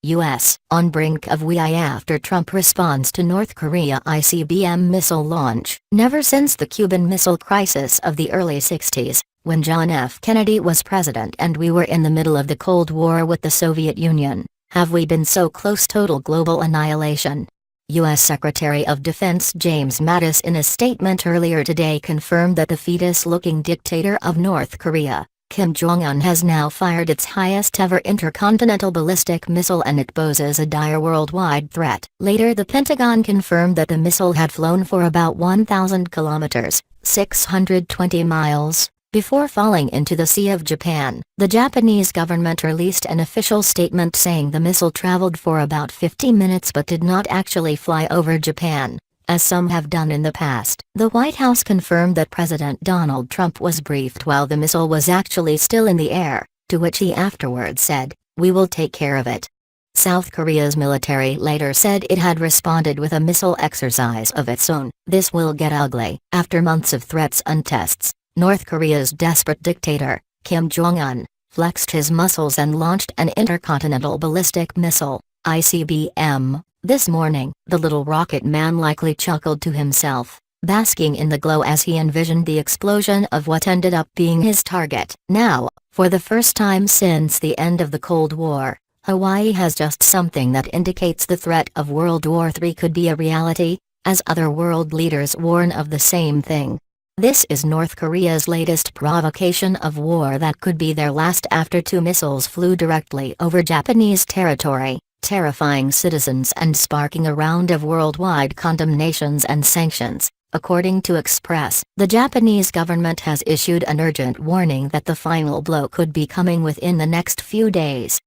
U.S. on brink of WEI after Trump responds to North Korea ICBM missile launch. Never since the Cuban Missile Crisis of the early 60s, when John F. Kennedy was president and we were in the middle of the Cold War with the Soviet Union, have we been so close to total global annihilation. U.S. Secretary of Defense James Mattis in a statement earlier today confirmed that the fetus-looking dictator of North Korea, Kim Jong-un, has now fired its highest-ever intercontinental ballistic missile and it poses a dire worldwide threat. Later, the Pentagon confirmed that the missile had flown for about 1,000 kilometers, 620 miles, before falling into the Sea of Japan. The Japanese government released an official statement saying the missile traveled for about 50 minutes but did not actually fly over Japan, as some have done in the past. The White House confirmed that President Donald Trump was briefed while the missile was actually still in the air, to which he afterwards said, "We will take care of it." South Korea's military later said it had responded with a missile exercise of its own. This will get ugly. After months of threats and tests, North Korea's desperate dictator, Kim Jong-un, flexed his muscles and launched an intercontinental ballistic missile, ICBM, this morning. The little rocket man likely chuckled to himself, basking in the glow as he envisioned the explosion of what ended up being his target. Now, for the first time since the end of the Cold War, Hawaii has just something that indicates the threat of World War III could be a reality, as other world leaders warn of the same thing. This is North Korea's latest provocation of war that could be their last after two missiles flew directly over Japanese territory, terrifying citizens and sparking a round of worldwide condemnations and sanctions. According to Express, the Japanese government has issued an urgent warning that the final blow could be coming within the next few days.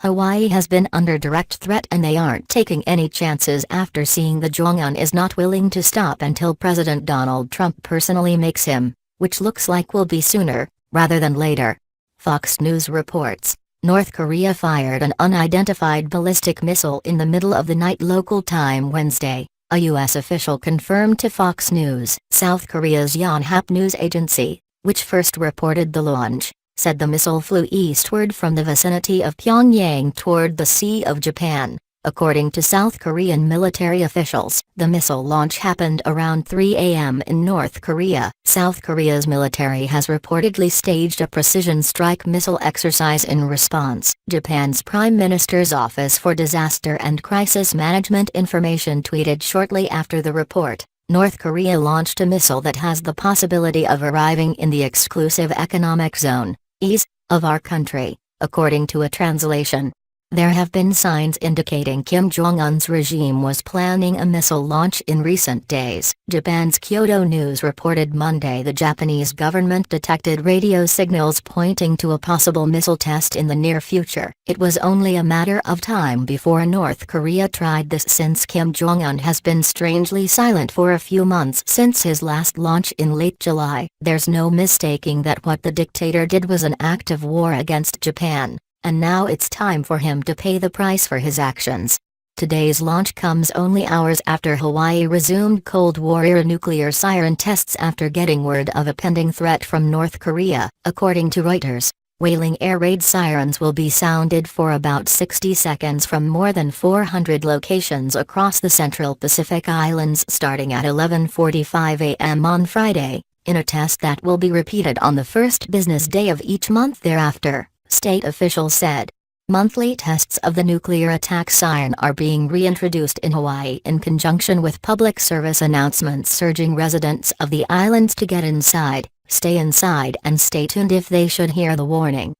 Hawaii has been under direct threat and they aren't taking any chances after seeing the Jong-un is not willing to stop until President Donald Trump personally makes him, which looks like will be sooner, rather than later. Fox News reports, North Korea fired an unidentified ballistic missile in the middle of the night local time Wednesday, a U.S. official confirmed to Fox News. South Korea's Yonhap news agency, which first reported the launch, said the missile flew eastward from the vicinity of Pyongyang toward the Sea of Japan. According to South Korean military officials, the missile launch happened around 3 a.m. in North Korea. South Korea's military has reportedly staged a precision strike missile exercise in response. Japan's Prime Minister's Office for Disaster and Crisis Management Information tweeted shortly after the report, North Korea launched a missile that has the possibility of arriving in the exclusive economic zone, EEZ, of our country, according to a translation. There have been signs indicating Kim Jong-un's regime was planning a missile launch in recent days. Japan's Kyodo News reported Monday the Japanese government detected radio signals pointing to a possible missile test in the near future. It was only a matter of time before North Korea tried this since Kim Jong-un has been strangely silent for a few months since his last launch in late July. There's no mistaking that what the dictator did was an act of war against Japan. And now it's time for him to pay the price for his actions. Today's launch comes only hours after Hawaii resumed Cold War-era nuclear siren tests after getting word of a pending threat from North Korea. According to Reuters, whaling air raid sirens will be sounded for about 60 seconds from more than 400 locations across the Central Pacific Islands starting at 11:45 a.m. on Friday, in a test that will be repeated on the first business day of each month thereafter. State officials said. Monthly tests of the nuclear attack siren are being reintroduced in Hawaii in conjunction with public service announcements urging residents of the islands to get inside, stay inside and stay tuned if they should hear the warning.